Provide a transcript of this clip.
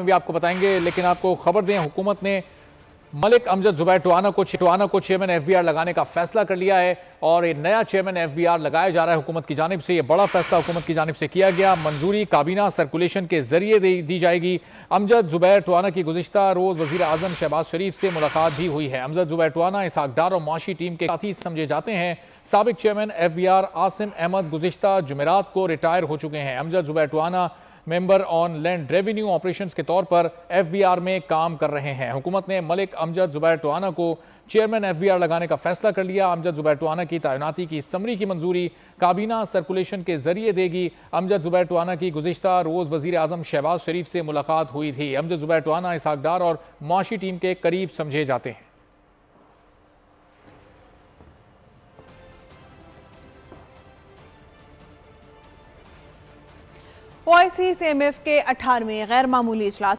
भी आपको बताएंगे, लेकिन आपको खबर दें, हुकूमत ने मलिक अमजद जुबैर टोआना को चेयरमैन एफबीआर लगाने का फैसला कर लिया है और एक नया चेयरमैन एफबीआर लगाया जा रहा है हुकूमत की जानिब से। यह बड़ा फैसला हुकूमत की जानिब से किया गया। मंजूरी काबीना सर्कुलेशन के जरिए दी जाएगी। अमजद जुबैर टोआना की गुज़िश्ता रोज वजीर आजम शहबाज शरीफ से मुलाकात भी हुई है। अमजद जुबैर टोआना इसहाकडार और मुआशी टीम के साथी समझे जाते हैं। साबिक चेयरमैन एफबीआर आसिम अहमद गुज़िश्ता जुमेरात को रिटायर हो चुके हैं। Amjad Zubair Tiwana member on land revenue operations के तौर पर एफबीआर में काम कर रहे हैं। हुकूमत ने मलिक अमजद जुबैर टोआना को चेयरमैन एफबीआर लगाने का फैसला कर लिया। अमजद जुबैर टोआना की तैनाती की समरी की मंजूरी काबीना सर्कुलेशन के जरिए देगी। अमजद जुबैर टोआना की गुज़िश्ता रोज वजीर आजम शहबाज शरीफ से मुलाकात हुई थी। अमजद जुबैर टोआना इसहाकडार और मुआशी टीम के करीब समझे जाते हैं। OIC CMF के 18वें गैर मामूली इजलास